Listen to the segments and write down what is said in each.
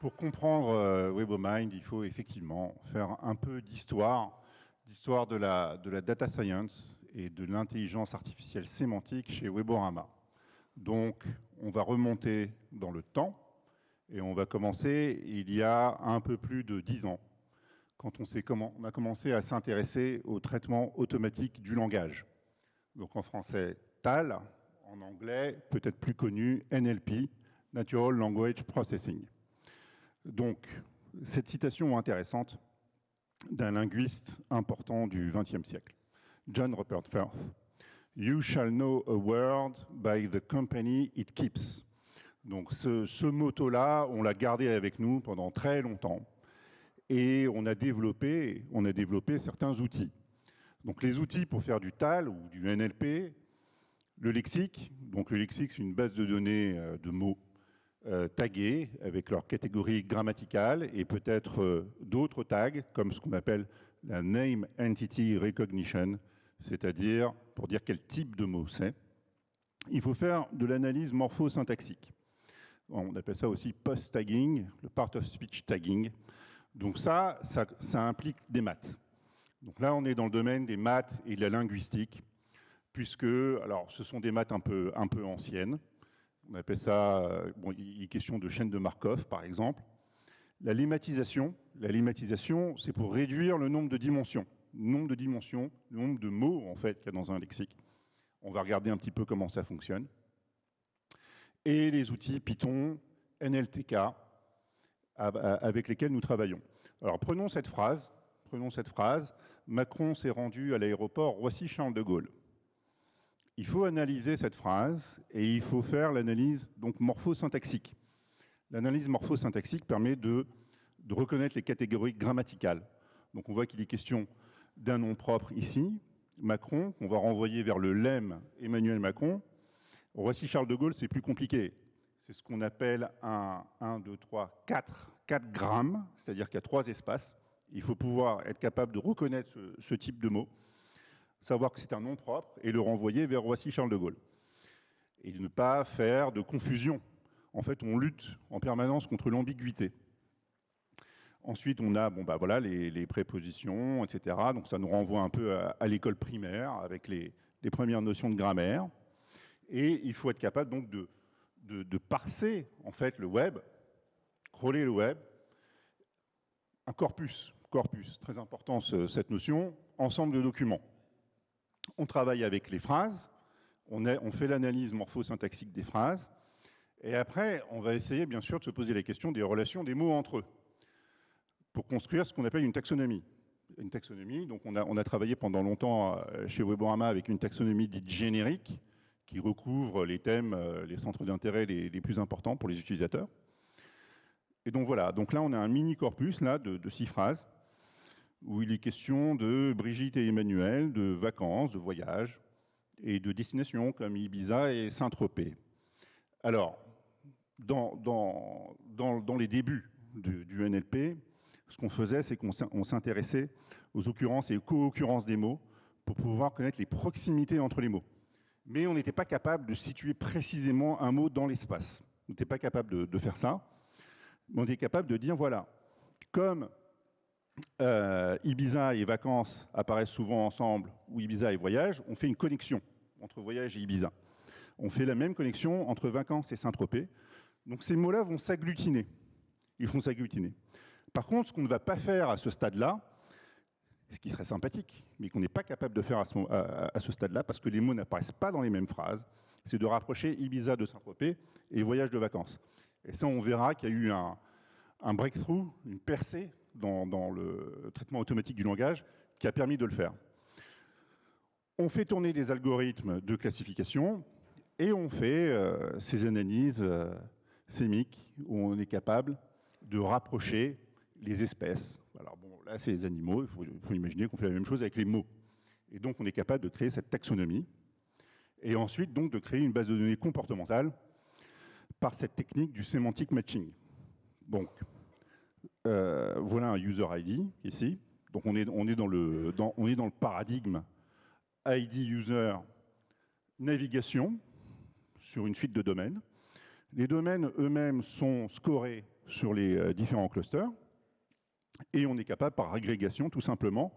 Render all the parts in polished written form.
Pour comprendre WebOMind, il faut effectivement faire un peu d'histoire de la data science et de l'intelligence artificielle sémantique chez Weborama. Donc, on va remonter dans le temps et on va commencer il y a un peu plus de 10 ans, quand on a commencé à s'intéresser au traitement automatique du langage. Donc en français, TAL, en anglais, peut-être plus connu, NLP, Natural Language Processing. Donc, cette citation intéressante d'un linguiste important du XXe siècle, John Rupert Firth. You shall know a word by the company it keeps. Donc, ce motto-là, on l'a gardé avec nous pendant très longtemps et on a développé certains outils. Donc, les outils pour faire du TAL ou du NLP, le lexique. Donc, le lexique, c'est une base de données de mots tagués avec leur catégorie grammaticale et peut-être d'autres tags comme ce qu'on appelle la Name Entity Recognition, c'est-à-dire pour dire quel type de mot c'est. Il faut faire de l'analyse morpho-syntaxique. On appelle ça aussi post-tagging, le part of speech tagging. Donc ça implique des maths. Donc là, on est dans le domaine des maths et de la linguistique, puisque alors, ce sont des maths un peu anciennes. On appelle ça, il est question de chaîne de Markov, par exemple. La lemmatisation, c'est pour réduire le nombre de dimensions. Le nombre de mots, en fait, qu'il y a dans un lexique. On va regarder un petit peu comment ça fonctionne. Et les outils Python, NLTK, avec lesquels nous travaillons. Alors, prenons cette phrase. Macron s'est rendu à l'aéroport Roissy-Charles de Gaulle. Il faut analyser cette phrase et il faut faire l'analyse donc morpho-syntaxique. L'analyse morpho-syntaxique permet de reconnaître les catégories grammaticales. Donc on voit qu'il est question d'un nom propre ici, Macron, qu'on va renvoyer vers le lemme Emmanuel Macron. Roissy-Charles de Gaulle, c'est plus compliqué. C'est ce qu'on appelle un 1, 2, 3, 4 grammes, c'est-à-dire qu'il y a 3 espaces. Il faut pouvoir être capable de reconnaître ce type de mot, savoir que c'est un nom propre et le renvoyer vers Roissy-Charles de Gaulle. Et ne pas faire de confusion. En fait, on lutte en permanence contre l'ambiguïté. Ensuite, on a les prépositions, etc. Donc ça nous renvoie un peu à l'école primaire avec les premières notions de grammaire. Et il faut être capable donc de parser en fait le web, crawler le web, un corpus, très important cette notion, ensemble de documents. On travaille avec les phrases, on fait l'analyse morpho-syntaxique des phrases, et après, on va essayer bien sûr de se poser la question des relations des mots entre eux, pour construire ce qu'on appelle une taxonomie. Une taxonomie, donc on a travaillé pendant longtemps chez Weborama avec une taxonomie dite générique, qui recouvre les thèmes, les centres d'intérêt les plus importants pour les utilisateurs. Et donc voilà, donc là on a un mini corpus là, de 6 phrases, où il est question de Brigitte et Emmanuel, de vacances, de voyages, et de destinations comme Ibiza et Saint-Tropez. Alors, dans les débuts du NLP, ce qu'on faisait, c'est qu'on s'intéressait aux occurrences et aux co-occurrences des mots pour pouvoir connaître les proximités entre les mots. Mais on n'était pas capable de situer précisément un mot dans l'espace. On n'était pas capable de faire ça. Mais on était capable de dire, voilà, comme Ibiza et vacances apparaissent souvent ensemble, ou Ibiza et voyage, on fait une connexion entre voyage et Ibiza. On fait la même connexion entre vacances et Saint-Tropez. Donc ces mots-là vont s'agglutiner. Ils vont s'agglutiner. Par contre, ce qu'on ne va pas faire à ce stade-là, ce qui serait sympathique, mais qu'on n'est pas capable de faire à ce stade-là, parce que les mots n'apparaissent pas dans les mêmes phrases, c'est de rapprocher Ibiza de Saint-Tropez et voyage de vacances. Et ça, on verra qu'il y a eu un breakthrough, une percée dans le traitement automatique du langage qui a permis de le faire. On fait tourner des algorithmes de classification et on fait ces analyses sémiques où on est capable de rapprocher les espèces. Alors bon, là c'est les animaux, il faut imaginer qu'on fait la même chose avec les mots. Et donc on est capable de créer cette taxonomie et ensuite donc de créer une base de données comportementale par cette technique du semantic matching. Donc voilà un user ID ici. Donc on est dans le paradigme ID user navigation sur une suite de domaines. Les domaines eux-mêmes sont scorés sur les différents clusters et on est capable, par agrégation, tout simplement,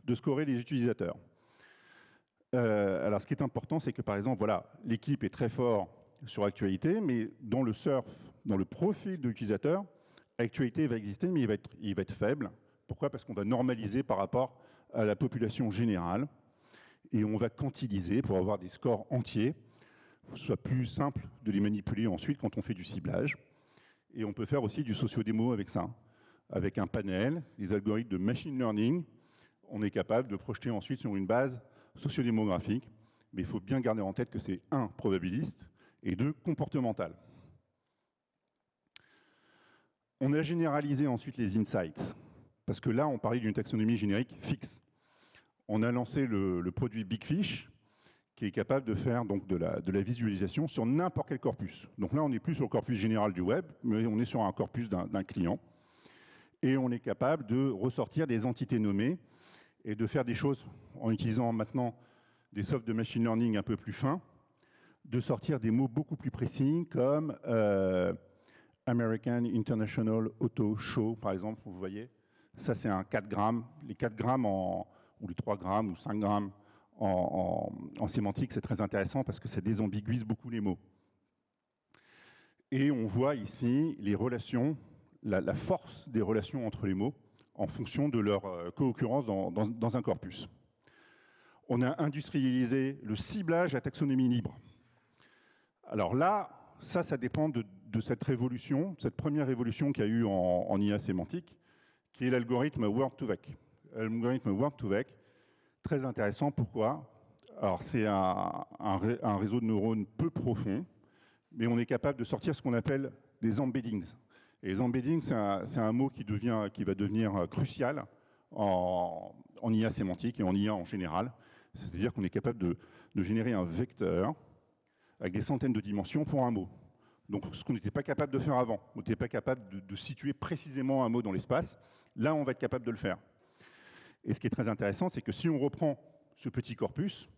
de scorer les utilisateurs. Alors, ce qui est important, c'est que, par exemple, voilà, l'équipe est très fort sur Actualité, mais dans le surf, dans le profil de l'utilisateur, Actualité va exister, mais il va être faible. Pourquoi? Parce qu'on va normaliser par rapport à la population générale et on va quantiliser pour avoir des scores entiers. Ce soit plus simple de les manipuler ensuite quand on fait du ciblage. Et on peut faire aussi du socio-démo avec ça. Avec un panel, des algorithmes de machine learning, on est capable de projeter ensuite sur une base sociodémographique. Mais il faut bien garder en tête que c'est un, probabiliste, et deux, comportemental. On a généralisé ensuite les insights, parce que là, on parlait d'une taxonomie générique fixe. On a lancé le produit Big Fish, qui est capable de faire donc de la visualisation sur n'importe quel corpus. Donc là, on n'est plus sur le corpus général du web, mais on est sur un corpus d'un client. Et on est capable de ressortir des entités nommées et de faire des choses en utilisant maintenant des softs de machine learning un peu plus fins, de sortir des mots beaucoup plus précis comme American International Auto Show, par exemple, vous voyez. Ça, c'est un 4 grammes. Les 4 grammes ou les 3 grammes ou 5 grammes en sémantique, c'est très intéressant parce que ça désambiguise beaucoup les mots. Et on voit ici les relations, la force des relations entre les mots en fonction de leur co-occurrence dans un corpus. On a industrialisé le ciblage à taxonomie libre. Alors là, ça dépend de cette révolution, cette première révolution qu'il y a eu en IA sémantique, qui est l'algorithme Word2Vec. L'algorithme Word2Vec, très intéressant. Pourquoi? Alors, c'est un réseau de neurones peu profond, mais on est capable de sortir ce qu'on appelle des embeddings. Et les embeddings, c'est un mot qui va devenir crucial en IA sémantique et en IA en général. C'est-à-dire qu'on est capable de générer un vecteur avec des centaines de dimensions pour un mot. Donc, ce qu'on n'était pas capable de faire avant. On n'était pas capable de situer précisément un mot dans l'espace. Là, on va être capable de le faire. Et ce qui est très intéressant, c'est que si on reprend ce petit corpus,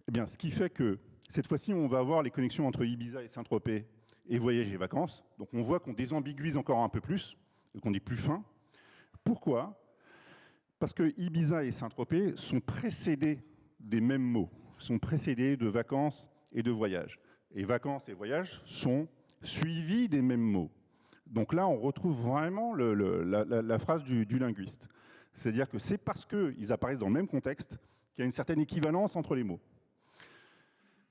eh bien, ce qui fait que cette fois-ci, on va avoir les connexions entre Ibiza et Saint-Tropez et voyages et vacances. Donc, on voit qu'on désambiguise encore un peu plus, et qu'on est plus fin. Pourquoi? Parce que Ibiza et Saint-Tropez sont précédés des mêmes mots, sont précédés de vacances et de voyages. Et vacances et voyages sont suivis des mêmes mots. Donc là, on retrouve vraiment la phrase du linguiste. C'est-à-dire que c'est parce qu'ils apparaissent dans le même contexte qu'il y a une certaine équivalence entre les mots.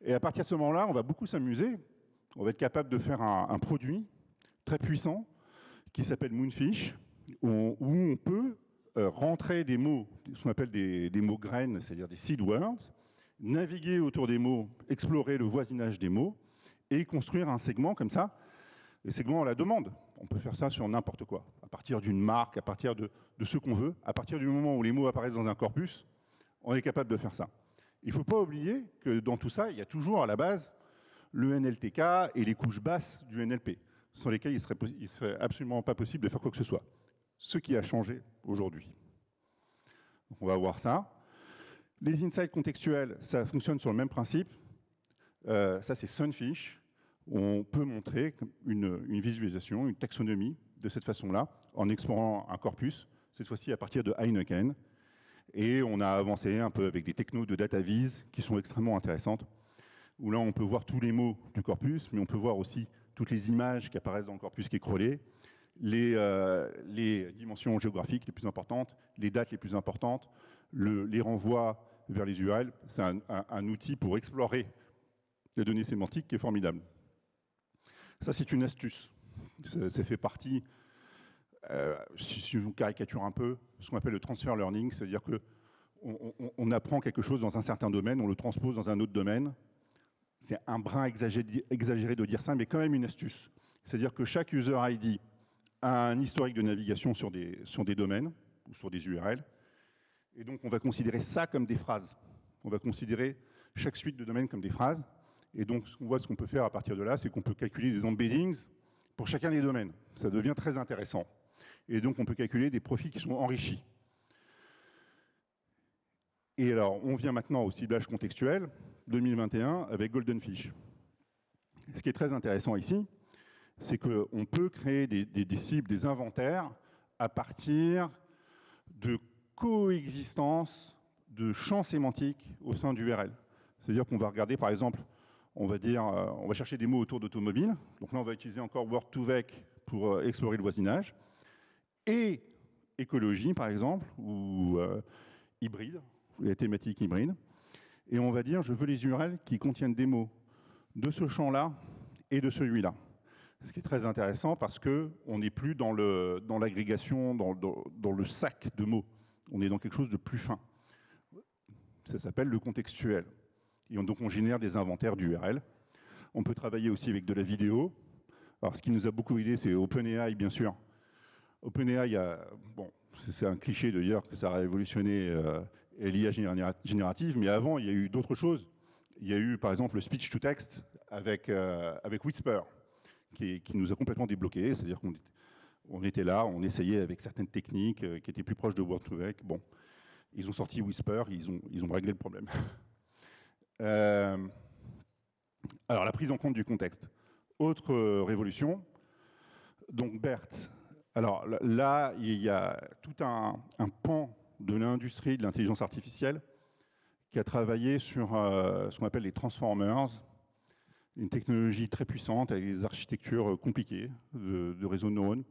Et à partir de ce moment-là, on va beaucoup s'amuser. On va être capable de faire un produit très puissant qui s'appelle Moonfish, où on peut rentrer des mots, ce qu'on appelle des mots graines, c'est-à-dire des seed words, naviguer autour des mots, explorer le voisinage des mots et construire un segment comme ça. Les segments à la demande. On peut faire ça sur n'importe quoi, à partir d'une marque, à partir de ce qu'on veut. À partir du moment où les mots apparaissent dans un corpus, on est capable de faire ça. Il ne faut pas oublier que dans tout ça, il y a toujours à la base le NLTK et les couches basses du NLP, sans lesquelles il serait absolument pas possible de faire quoi que ce soit. Ce qui a changé aujourd'hui. On va voir ça. Les insights contextuels, ça fonctionne sur le même principe. Ça, c'est Sunfish. On peut montrer une visualisation, une taxonomie de cette façon-là, en explorant un corpus, cette fois-ci à partir de Heineken. Et on a avancé un peu avec des technos de data vise qui sont extrêmement intéressantes, où là, on peut voir tous les mots du corpus, mais on peut voir aussi toutes les images qui apparaissent dans le corpus qui est crawlé, les dimensions géographiques les plus importantes, les dates les plus importantes, les renvois vers les URL. C'est un outil pour explorer les données sémantiques qui est formidable. Ça, c'est une astuce. Ça fait partie, si on caricature un peu, ce qu'on appelle le transfer learning, c'est-à-dire qu'on apprend quelque chose dans un certain domaine, on le transpose dans un autre domaine. C'est un brin exagéré de dire ça, mais quand même une astuce. C'est-à-dire que chaque user ID a un historique de navigation sur des domaines ou sur des URL. Et donc, on va considérer ça comme des phrases. On va considérer chaque suite de domaines comme des phrases. Et donc, ce qu'on peut faire à partir de là, c'est qu'on peut calculer des embeddings pour chacun des domaines. Ça devient très intéressant. Et donc, on peut calculer des profils qui sont enrichis. Et alors, on vient maintenant au ciblage contextuel. 2021 avec Golden Fish. Ce qui est très intéressant ici, c'est qu'on peut créer des cibles, des inventaires à partir de coexistence de champs sémantiques au sein d'URL. C'est-à-dire qu'on va regarder, par exemple, on va chercher des mots autour d'automobile. Donc là, on va utiliser encore Word2Vec pour explorer le voisinage. Et écologie, par exemple, ou hybride, les thématiques hybrides. Et on va dire, je veux les URL qui contiennent des mots de ce champ-là et de celui-là. Ce qui est très intéressant parce qu'on n'est plus dans l'agrégation, dans le sac de mots. On est dans quelque chose de plus fin. Ça s'appelle le contextuel. Et donc on génère des inventaires d'URL. On peut travailler aussi avec de la vidéo. Alors ce qui nous a beaucoup aidé, c'est OpenAI, bien sûr. OpenAI, bon, c'est un cliché de dire que ça a révolutionné l'IA générative, mais avant, il y a eu d'autres choses. Il y a eu, par exemple, le speech-to-text avec Whisper, qui nous a complètement débloqués. C'est-à-dire qu'on était là, on essayait avec certaines techniques qui étaient plus proches de Word2Vec. Bon, ils ont sorti Whisper, ils ont réglé le problème. Alors, la prise en compte du contexte. Autre révolution, donc BERT. Alors là, il y a tout un pan de l'industrie de l'intelligence artificielle qui a travaillé sur ce qu'on appelle les transformers, une technologie très puissante avec des architectures compliquées de réseaux de neurones.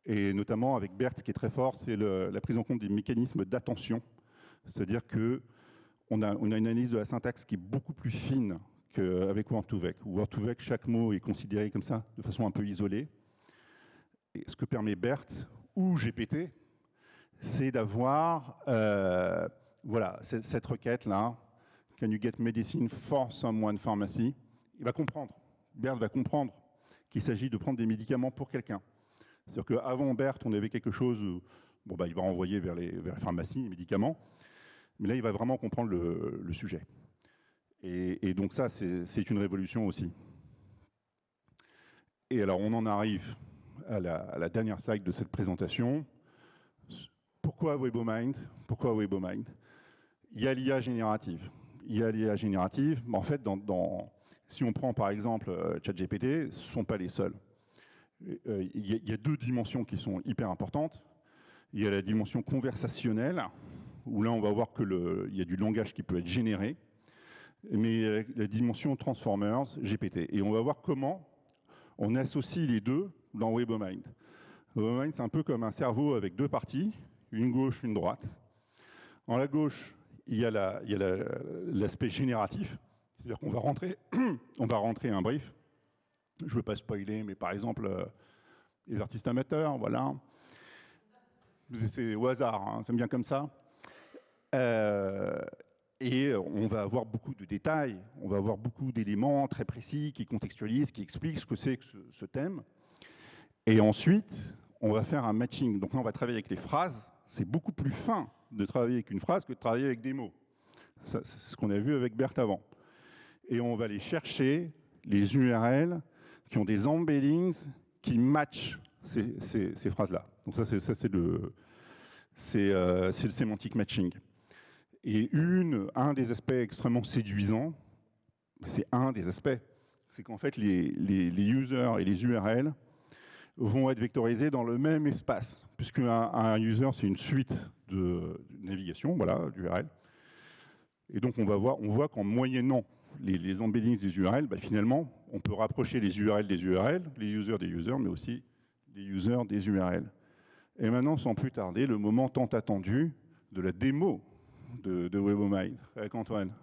Et notamment avec BERT, ce qui est très fort, c'est la prise en compte des mécanismes d'attention. C'est-à-dire qu'on a une analyse de la syntaxe qui est beaucoup plus fine qu'avec Word2Vec. Word2Vec, chaque mot est considéré comme ça, de façon un peu isolée. Et ce que permet BERT ou GPT, c'est d'avoir voilà, cette requête-là, can you get medicine for someone pharmacy? Il va comprendre, BERT va comprendre qu'il s'agit de prendre des médicaments pour quelqu'un. C'est-à-dire qu'avant BERT, on avait quelque chose où bon, bah, il va envoyer vers les pharmacies les médicaments, mais là, il va vraiment comprendre le sujet. Et donc ça, c'est une révolution aussi. Et alors, on en arrive à la dernière slide de cette présentation. Pourquoi WebOmind? Pourquoi WebOmind? Il y a l'IA générative. Il y a l'IA générative, mais en fait, si on prend par exemple ChatGPT, ce ne sont pas les seuls. Il y a deux dimensions qui sont hyper importantes. Il y a la dimension conversationnelle, où là, on va voir qu'il y a du langage qui peut être généré, mais la dimension Transformers, GPT. Et on va voir comment on associe les deux dans WebOmind. WebOmind, c'est un peu comme un cerveau avec deux parties, une gauche, une droite. En la gauche, il y a l'aspect génératif, c'est-à-dire qu'on va rentrer un brief. Je ne veux pas spoiler, mais par exemple, les artistes amateurs, voilà. C'est au hasard, hein, c'est bien comme ça. Et on va avoir beaucoup de détails, on va avoir beaucoup d'éléments très précis qui contextualisent, qui expliquent ce que c'est que ce thème. Et ensuite, on va faire un matching. Donc là, on va travailler avec les phrases. C'est beaucoup plus fin de travailler avec une phrase que de travailler avec des mots. C'est ce qu'on a vu avec BERT avant. Et on va aller chercher les URL qui ont des embeddings qui matchent ces phrases-là. Donc ça, c'est le semantic matching. Et un des aspects extrêmement séduisants, c'est un des aspects, c'est qu'en fait, les users et les URL vont être vectorisés dans le même espace, puisque un user, c'est une suite de navigation, voilà, d'URL. Et donc, on voit qu'en moyennant les embeddings des URL, bah, finalement, on peut rapprocher les URL des URL, les users des users, mais aussi les users des URL. Et maintenant, sans plus tarder, le moment tant attendu de la démo de WebOmind avec Antoine.